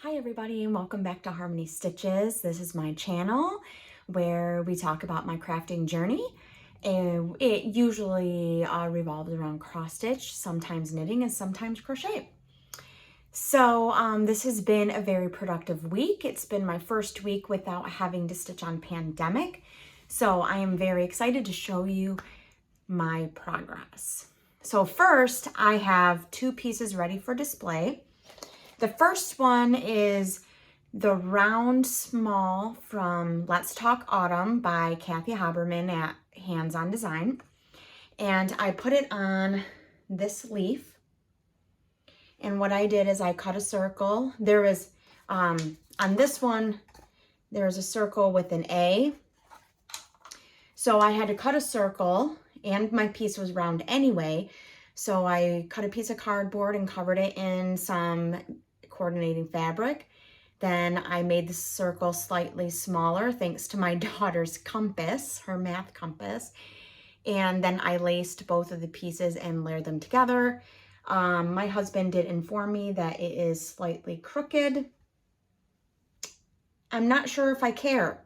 Hi everybody and welcome back to Harmony Stitches. This is my channel where we talk about my crafting journey, and it usually revolves around cross stitch, sometimes knitting and sometimes crochet. So this has been a very productive week. It's been my first week without having to stitch on pandemic. So I am very excited to show you my progress. So first I have two pieces ready for display. The first one is the round small from Let's Talk Autumn by Kathy Haberman at Hands On Design. And I put it on this leaf. And what I did is I cut a circle. There is, on this one, there's a circle with an A. So I had to cut a circle, and my piece was round anyway. So I cut a piece of cardboard and covered it in some coordinating fabric. Then I made the circle slightly smaller thanks to my daughter's compass, her math compass. And then I laced both of the pieces and layered them together. My husband did inform me that it is slightly crooked. I'm not sure if I care.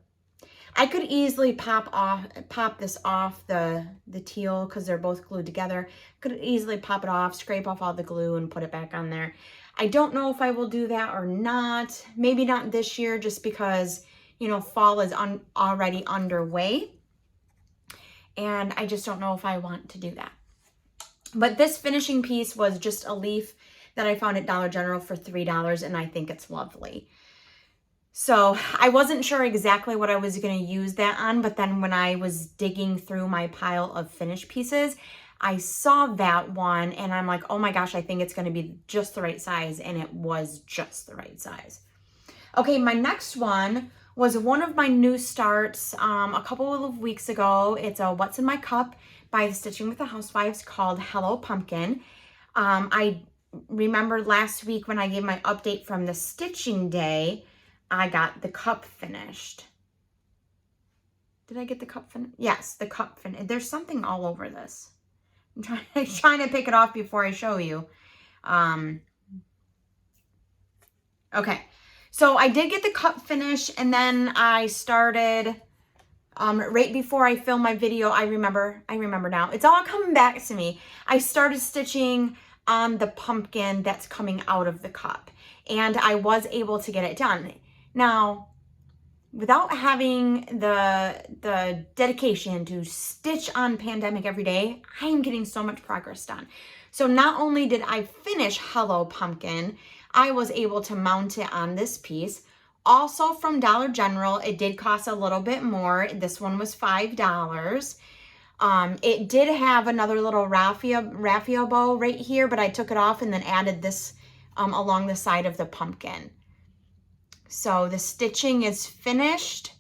I could easily pop this off the teal because they're both glued together. Could easily pop it off, scrape off all the glue and put it back on there. I don't know if I will do that or not. Maybe not this year just because, you know, fall is already underway. And I just don't know if I want to do that. But this finishing piece was just a leaf that I found at Dollar General for $3, and I think it's lovely. So I wasn't sure exactly what I was going to use that on, but then when I was digging through my pile of finished pieces, I saw that one and I'm like, oh my gosh, I think it's going to be just the right size, and it was just the right size. Okay, my next one was one of my new starts a couple of weeks ago. It's a What's in My Cup by Stitching with the Housewives called Hello Pumpkin. I remember last week when I gave my update from the stitching day, I got the cup finished. Did I get the cup finished? Yes, the cup finished. There's something all over this. I'm trying to pick it off before I show you. Okay, so I did get the cup finished, and then I started right before I filmed my video. I remember now. It's all coming back to me. I started stitching on the pumpkin that's coming out of the cup, and I was able to get it done. Now, without having the dedication to stitch on pandemic every day, I am getting so much progress done. So not only did I finish Hello Pumpkin, I was able to mount it on this piece. Also from Dollar General, it did cost a little bit more. This one was $5. It did have another little raffia bow right here, but I took it off and then added this along the side of the pumpkin. So the stitching is finished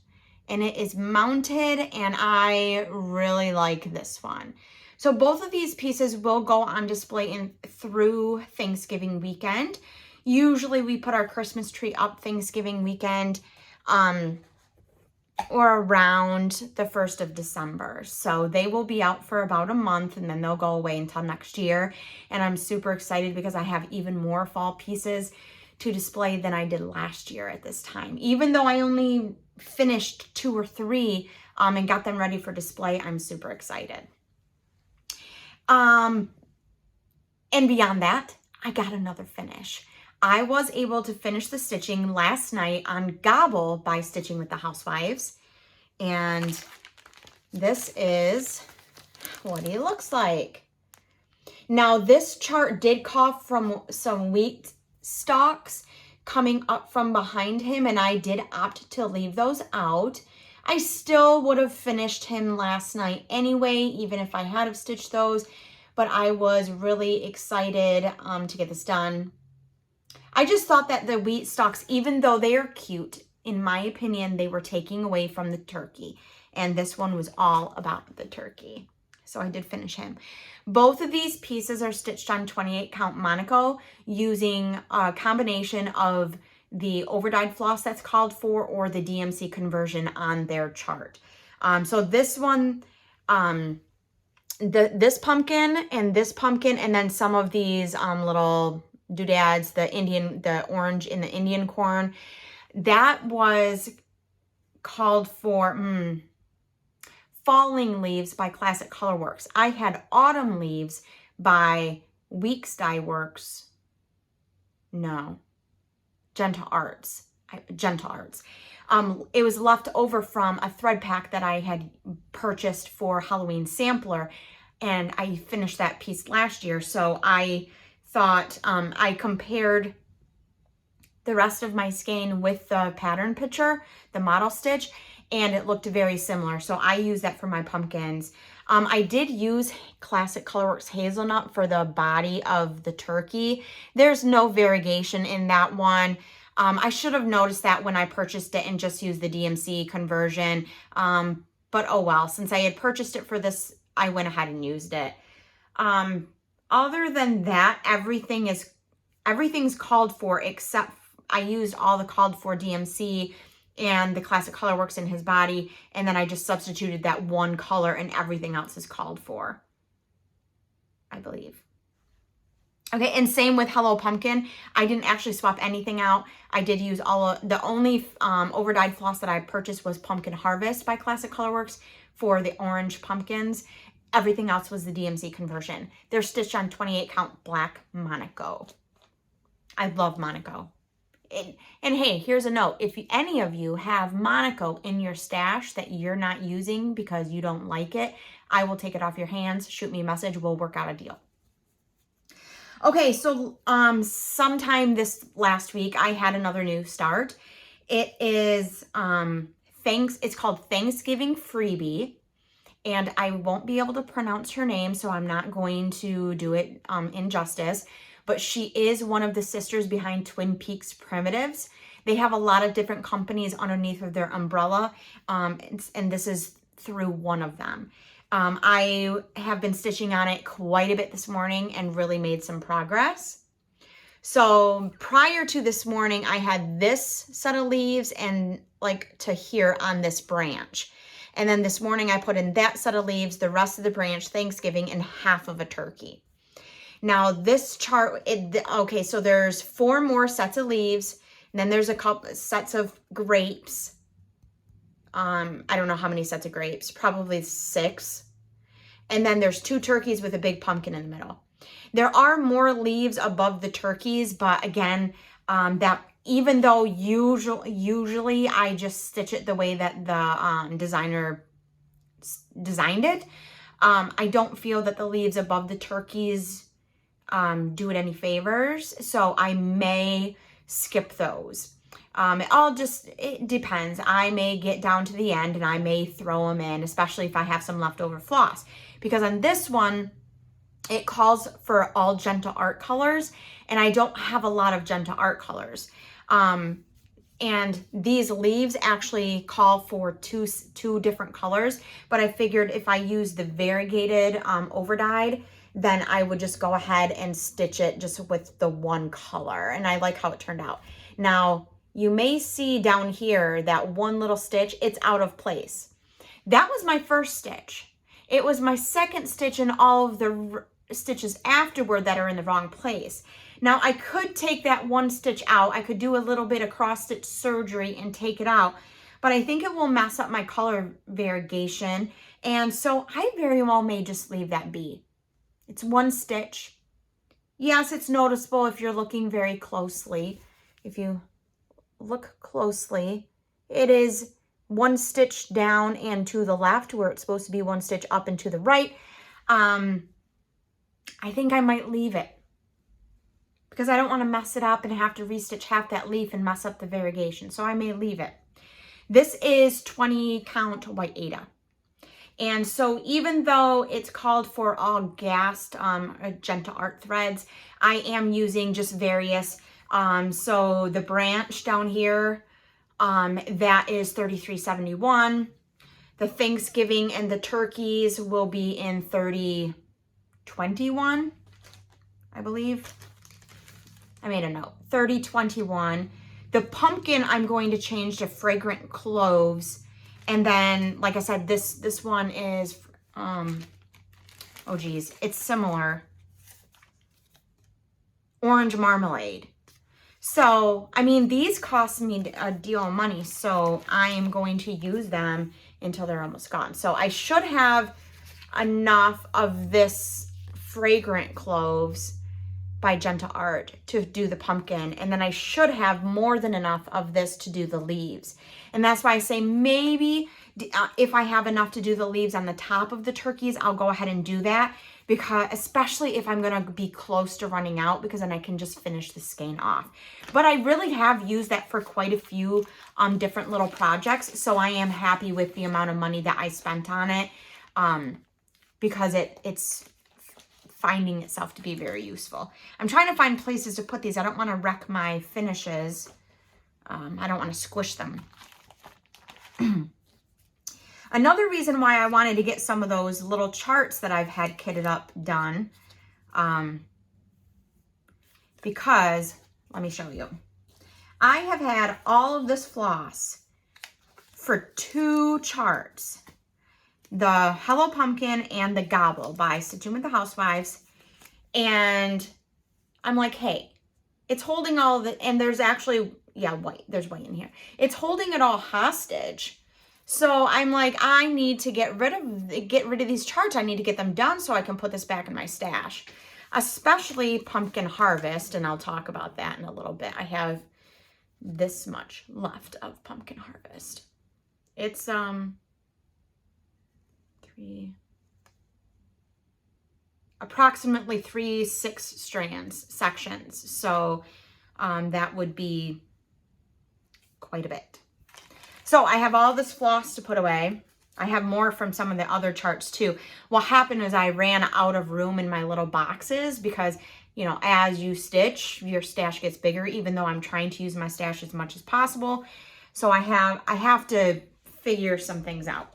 and it is mounted, and I really like this one. So both of these pieces will go on display through Thanksgiving weekend. Usually we put our Christmas tree up Thanksgiving weekend or around the 1st of December. So they will be out for about a month, and then they'll go away until next year. And I'm super excited because I have even more fall pieces to display than I did last year at this time. Even though I only finished 2 or 3 and got them ready for display, I'm super excited. And beyond that, I got another finish. I was able to finish the stitching last night on Gobble by Stitching with the Housewives. And this is what he looks like. Now, this chart did call from some wheat stalks coming up from behind him, and I did opt to leave those out. I still would have finished him last night anyway, even if I had have stitched those, but I was really excited to get this done. I just thought that the wheat stalks, even though they are cute, in my opinion, they were taking away from the turkey, and this one was all about the turkey. So I did finish him. Both of these pieces are stitched on 28 count Monaco using a combination of the over-dyed floss that's called for, or the DMC conversion on their chart. So this one, this pumpkin, and then some of these little doodads, the orange in the Indian corn. That was called for Falling Leaves by Classic Colorworks. I had Autumn Leaves by Weeks Dye Works. No, Gentle Arts. Gentle Arts. It was left over from a thread pack that I had purchased for Halloween sampler, and I finished that piece last year. So I thought I compared the rest of my skein with the pattern picture, the model stitch, and it looked very similar. So I used that for my pumpkins. I did use Classic Colorworks Hazelnut for the body of the turkey. There's no variegation in that one. I should have noticed that when I purchased it and just used the DMC conversion. But oh well, since I had purchased it for this, I went ahead and used it. Other than that, everything's called for, except I used all the called for DMC and the Classic Colorworks in his body, and then I just substituted that one color, and everything else is called for, I believe. Okay, and same with Hello Pumpkin. I didn't actually swap anything out. I did use the only over-dyed floss that I purchased was Pumpkin Harvest by Classic Colorworks for the orange pumpkins. Everything else was the DMC conversion. They're stitched on 28 count black Monaco. I love Monaco. And hey, here's a note. If any of you have Monaco in your stash that you're not using because you don't like it, I will take it off your hands. Shoot me a message. We'll work out a deal. Okay, so sometime this last week, I had another new start. It is it's called Thanksgiving Freebie, and I won't be able to pronounce her name, so I'm not going to do it injustice. But she is one of the sisters behind Twinpeak's Primitives. They have a lot of different companies underneath of their umbrella, and this is through one of them. I have been stitching on it quite a bit this morning and really made some progress. So prior to this morning, I had this set of leaves and like to here on this branch. And then this morning I put in that set of leaves, the rest of the branch, Thanksgiving, and half of a turkey. Now this chart, okay, so there's 4 more sets of leaves, and then there's a couple sets of grapes. I don't know how many sets of grapes, probably 6. And then there's 2 turkeys with a big pumpkin in the middle. There are more leaves above the turkeys, but again, that even though usually I just stitch it the way that the designer designed it, I don't feel that the leaves above the turkeys do it any favors, so I may skip those. It depends. I may get down to the end and I may throw them in, especially if I have some leftover floss, because on this one it calls for all Gentle Art colors, and I don't have a lot of Gentle Art colors. And these leaves actually call for two different colors, but I figured if I use the variegated over-dyed, then I would just go ahead and stitch it just with the one color. And I like how it turned out. Now, you may see down here that one little stitch, it's out of place. That was my first stitch. It was my second stitch in all of the stitches afterward that are in the wrong place. Now, I could take that one stitch out. I could do a little bit of cross stitch surgery and take it out, but I think it will mess up my color variegation. And so I very well may just leave that be. It's one stitch. Yes, it's noticeable if you're looking very closely. If you look closely, it is one stitch down and to the left where it's supposed to be one stitch up and to the right. I think I might leave it because I don't want to mess it up and have to restitch half that leaf and mess up the variegation. So I may leave it. This is 20 count white Aida. And so even though it's called for all gassed Gentle Art threads, I am using just various. So the branch down here, that is 3371. The Thanksgiving and the turkeys will be in 3021, I believe. I made a note, 3021. The pumpkin I'm going to change to Fragrant Cloves. And then, like I said, this one is, oh geez, it's similar. orange marmalade. So, I mean, these cost me a deal of money, so I am going to use them until they're almost gone. So I should have enough of this fragrant cloves by Gentle Art to do the pumpkin, and then I should have more than enough of this to do the leaves. And that's why I say maybe if I have enough to do the leaves on the top of the turkeys, I'll go ahead and do that, because especially if I'm gonna be close to running out, because then I can just finish the skein off. But I really have used that for quite a few different little projects, so I am happy with the amount of money that I spent on it, because it's finding itself to be very useful. I'm trying to find places to put these. I don't want to wreck my finishes. I don't want to squish them. Another reason why I wanted to get some of those little charts that I've had kitted up done, because, let me show you. I have had all of this floss for 2 charts. The Hello Pumpkin and the Gobble by Stitching with the Housewives. And I'm like, hey, it's holding all of it. And there's actually, yeah, white. There's white in here. It's holding it all hostage. So I'm like, I need to get rid of these charts. I need to get them done so I can put this back in my stash. Especially Pumpkin Harvest. And I'll talk about that in a little bit. I have this much left of Pumpkin Harvest. It's, approximately 3 6 sections, so that would be quite a bit. So I have all this floss to put away. I have more from some of the other charts too. What happened is I ran out of room in my little boxes, because you know, as you stitch, your stash gets bigger, even though I'm trying to use my stash as much as possible. So I have to figure some things out.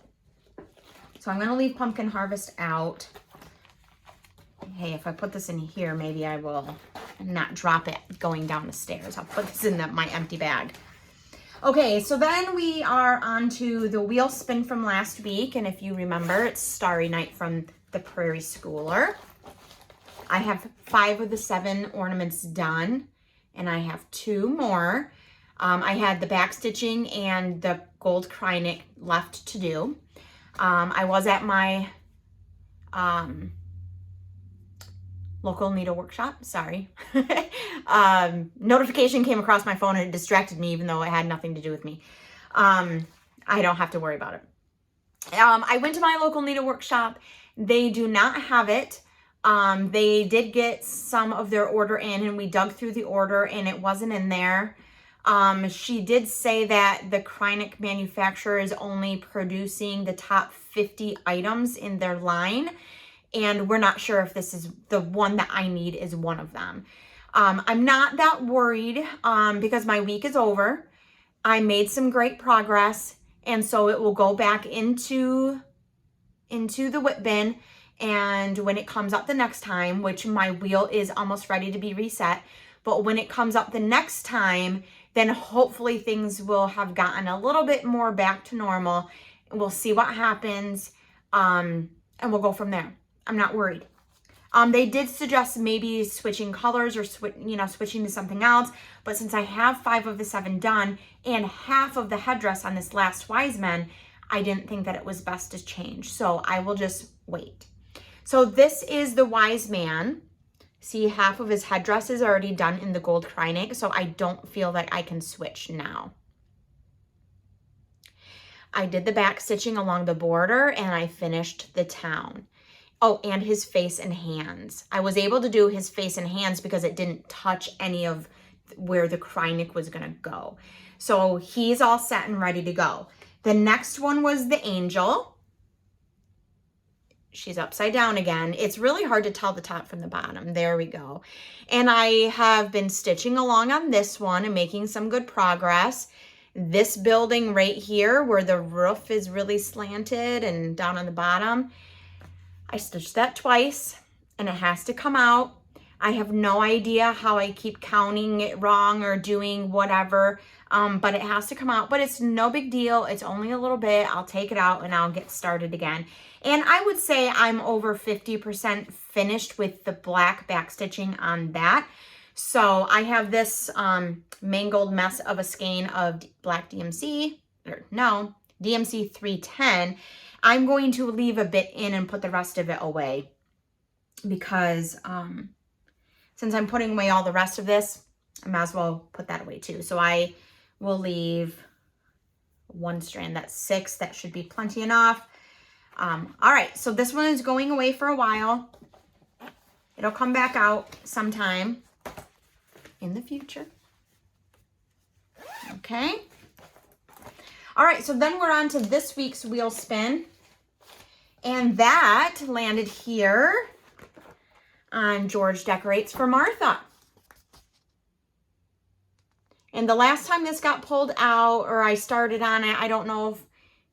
So I'm going to leave Pumpkin Harvest out. Hey, if I put this in here, maybe I will not drop it going down the stairs. I'll put this in my empty bag. Okay, so then we are on to the wheel spin from last week. And if you remember, it's Starry night from the Prairie Schooler. I have 5 of the 7 ornaments done, and I have 2 more. I had the back stitching and the gold Krynic left to do. I was at my local needle workshop. Sorry. Notification came across my phone and it distracted me, even though it had nothing to do with me. I don't have to worry about it. I went to my local needle workshop. They do not have it. They did get some of their order in, and we dug through the order and it wasn't in there. She did say that the Krynic manufacturer is only producing the top 50 items in their line, and we're not sure if this is the one that I need is one of them. I'm not that worried because my week is over. I made some great progress, and so it will go back into the WIP bin, and when it comes up the next time, which my wheel is almost ready to be reset, but when it comes up the next time, then hopefully things will have gotten a little bit more back to normal. We'll see what happens, and we'll go from there. I'm not worried. They did suggest maybe switching colors or switching to something else, but since I have 5 of the 7 done and half of the headdress on this last Wise Men, I didn't think that it was best to change. So I will just wait. So this is the Wise Man. See, half of his headdress is already done in the gold Krynic, so I don't feel like I can switch now. I did the back stitching along the border, and I finished the town. Oh, and his face and hands. I was able to do his face and hands because it didn't touch any of where the Krynic was going to go. So he's all set and ready to go. The next one was the angel. She's upside down again. It's really hard to tell the top from the bottom. There we go. And I have been stitching along on this one and making some good progress. This building right here where the roof is really slanted and down on the bottom, I stitched that twice and it has to come out. I have no idea how I keep counting it wrong or doing whatever, but it has to come out. But it's no big deal. It's only a little bit. I'll take it out and I'll get started again. And I would say I'm over 50% finished with the black back stitching on that. So I have this mangled mess of a skein of black DMC, or no, DMC 310. I'm going to leave a bit in and put the rest of it away because since I'm putting away all the rest of this, I might as well put that away too. So I will leave one strand. That's 6. That should be plenty enough. All right, so this one is going away for a while. It'll come back out sometime in the future. Okay. All right, so then we're on to this week's wheel spin. And that landed here on George Decorates for Martha. And the last time this got pulled out, or I started on it, I don't know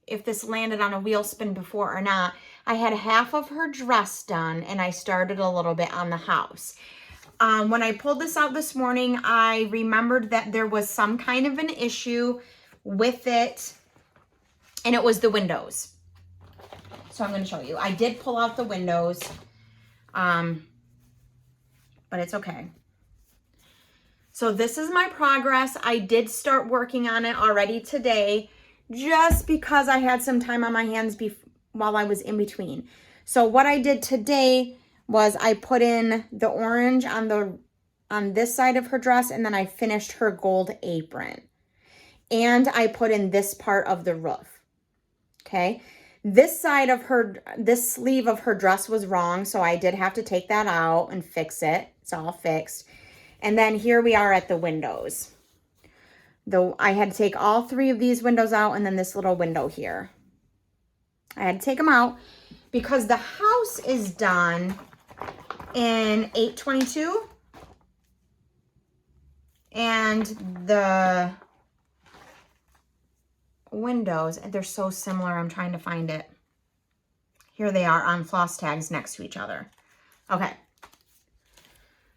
if this landed on a wheel spin before or not. I had half of her dress done, and I started a little bit on the house. When I pulled this out this morning, I remembered that there was some kind of an issue with it, and it was the windows. So I'm going to show you. I did pull out the windows, but it's okay. So this is my progress. I did start working on it already today, just because I had some time on my hands while I was in between. So what I did today was I put in the orange on this side of her dress, and then I finished her gold apron. And I put in this part of the roof. Okay. This side of this sleeve of her dress was wrong, so I did have to take that out and fix it. It's all fixed. And then here we are at the windows. Though I had to take all 3 of these windows out, and then this little window here. I had to take them out because the house is done in 822, and the windows, they're so similar. I'm trying to find it. Here they are on floss tags next to each other. Okay.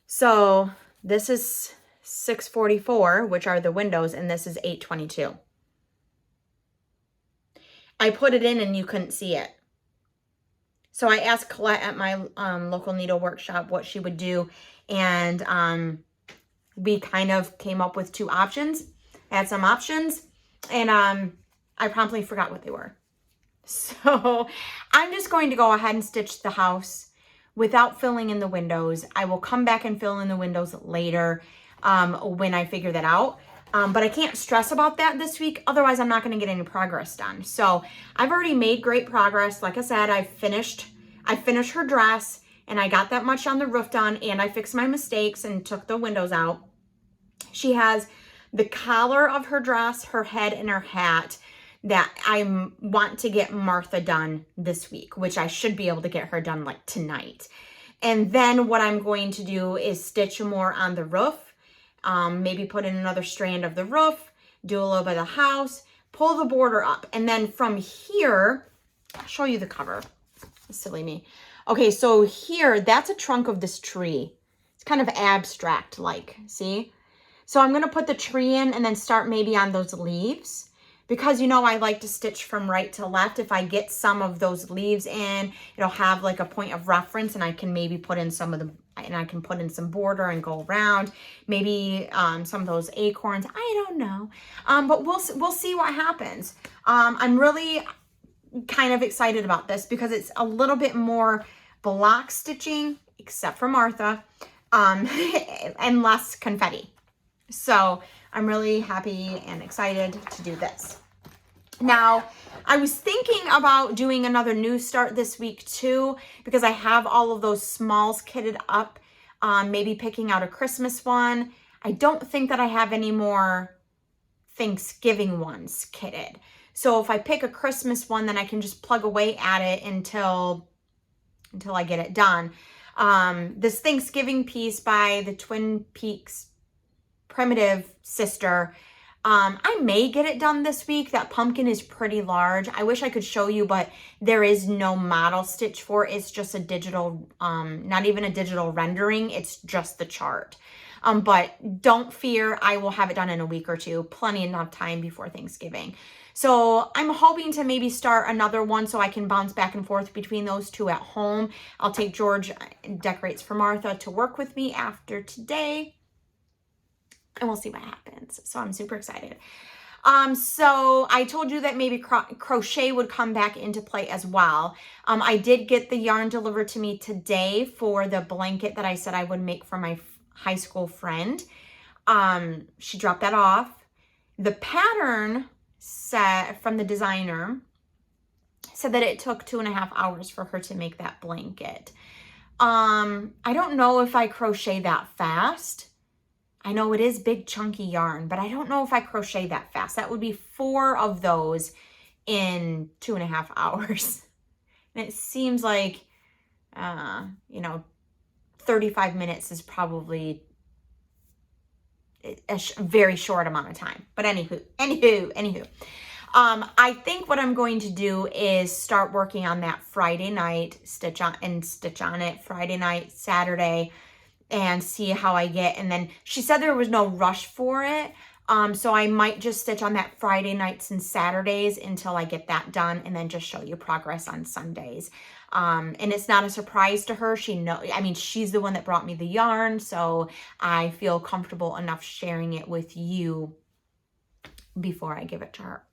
So this is 644, which are the windows, and this is 822. I put it in and you couldn't see it. So I asked Colette at my local needle workshop what she would do, and we kind of came up with 2 options. I had some options, and I promptly forgot what they were. So I'm just going to go ahead and stitch the house without filling in the windows. I will come back and fill in the windows later when I figure that out. But I can't stress about that this week. Otherwise, I'm not going to get any progress done. So I've already made great progress. Like I said, I finished her dress, and I got that much on the roof done, and I fixed my mistakes and took the windows out. She has the collar of her dress, her head, and her hat that I want to get Martha done this week, which I should be able to get her done like tonight. And then what I'm going to do is stitch more on the roof. Maybe put in another strand of the roof, do a little bit of the house, pull the border up. And then from here, I'll show you the cover. Silly me. Okay, so here, that's a trunk of this tree. It's kind of abstract like, see? So I'm going to put the tree in and then start maybe on those leaves. Because, you know, I like to stitch from right to left. If I get some of those leaves in, it'll have like a point of reference, and I can maybe put in some of the, and I can put in some border and go around. Maybe some of those acorns. I don't know. But we'll see what happens. I'm really kind of excited about this because it's a little bit more block stitching, except for Martha, and less confetti. So I'm really happy and excited to do this. Now, I was thinking about doing another new start this week too, because I have all of those smalls kitted up, maybe picking out a Christmas one. I don't think that I have any more Thanksgiving ones kitted. So if I pick a Christmas one, then I can just plug away at it until I get it done. This Thanksgiving piece by the Twinpeak Primitive sister, I may get it done this week. That pumpkin is pretty large. I wish I could show you, but there is no model stitch for it. It's just a digital, not even a digital rendering. It's just the chart. But don't fear, I will have it done in a week or two. Plenty enough time before Thanksgiving. So I'm hoping to maybe start another one so I can bounce back and forth between those 2 at home. I'll take George Decorates for Martha to work with me after today. and we'll see what happens. So I'm super excited. So I told you that maybe crochet would come back into play as well. I did get the yarn delivered to me today for the blanket that I said I would make for my high school friend. She dropped that off. The pattern set from the designer said that it took 2.5 hours for her to make that blanket. I don't know if I crochet that fast. I know it is big chunky yarn, but I don't know if I crochet that fast. That would be 4 of those in 2.5 hours. And it seems like, 35 minutes is probably a very short amount of time. But anywho. I think what I'm going to do is start working on that Friday night, stitch on it Friday night, Saturday, and see how I get. And then she said there was no rush for it. So I might just stitch on that Friday nights and Saturdays until I get that done, and then just show you progress on Sundays. And it's not a surprise to her. She's the one that brought me the yarn, so I feel comfortable enough sharing it with you before I give it to her.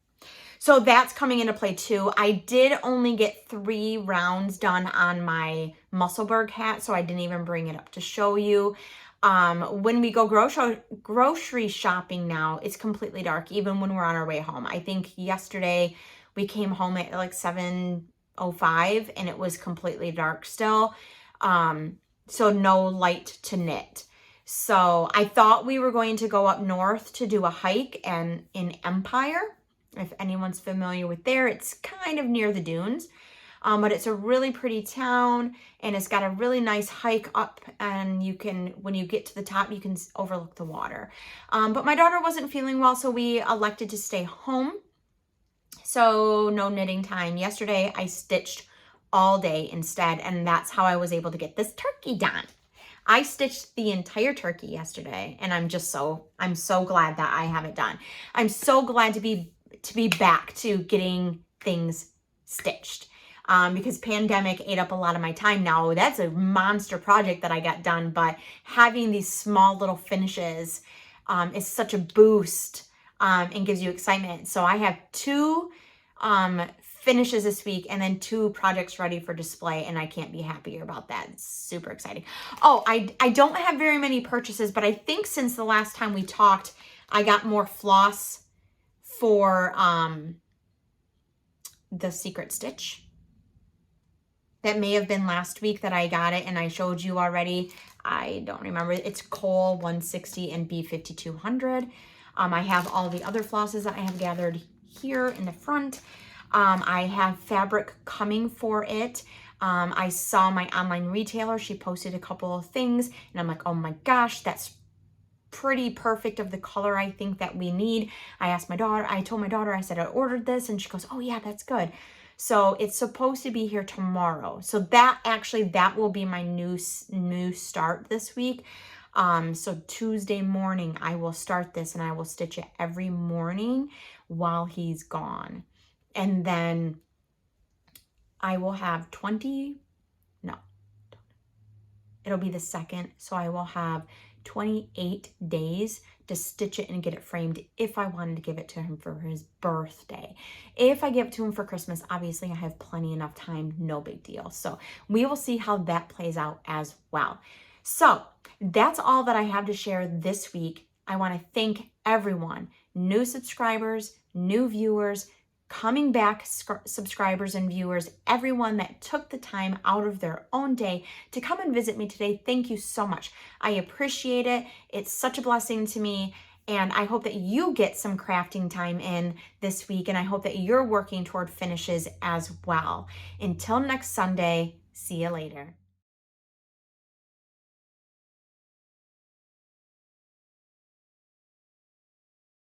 So that's coming into play too. I did only get 3 rounds done on my Musselburgh hat, so I didn't even bring it up to show you. When we go grocery shopping now, it's completely dark, even when we're on our way home. I think yesterday we came home at like 7:05 and it was completely dark still. So no light to knit. So I thought we were going to go up north to do a hike and in Empire. If anyone's familiar with there, it's kind of near the dunes. But it's a really pretty town, and it's got a really nice hike up, and when you get to the top, you can overlook the water. But my daughter wasn't feeling well, so we elected to stay home. So no knitting time. Yesterday, I stitched all day instead, and that's how I was able to get this turkey done. I stitched the entire turkey yesterday, and I'm so glad that I have it done. I'm so glad to be back to getting things stitched. Because pandemic ate up a lot of my time. Now that's a monster project that I got done, but having these small little finishes is such a boost and gives you excitement. So I have 2 finishes this week and then 2 projects ready for display, and I can't be happier about that. It's super exciting. Oh, I don't have very many purchases, but I think since the last time we talked, I got more floss for the Secret Stitch. That may have been last week that I got it and I showed you already. I don't remember. It's Cole 160 and B5200. I have all the other flosses that I have gathered here in the front. I have fabric coming for it. I saw my online retailer. She posted a couple of things and I'm like, oh my gosh, that's pretty perfect of the color I think that we need. I told my daughter, I said I ordered this, and she goes, oh yeah, that's good. So it's supposed to be here tomorrow. So that will be my new start this week. So Tuesday morning, I will start this and I will stitch it every morning while he's gone. And then I will have it'll be the 2nd. So I will have 28 days to stitch it and get it framed if I wanted to give it to him for his birthday. If I give it to him for Christmas, obviously I have plenty enough time, no big deal. So we will see how that plays out as well. So that's all that I have to share this week. I want to thank everyone, new subscribers, new viewers, coming back subscribers and viewers, everyone that took the time out of their own day to come and visit me today. Thank you so much. I appreciate it. It's such a blessing to me. And I hope that you get some crafting time in this week. And I hope that you're working toward finishes as well. Until next Sunday, see you later.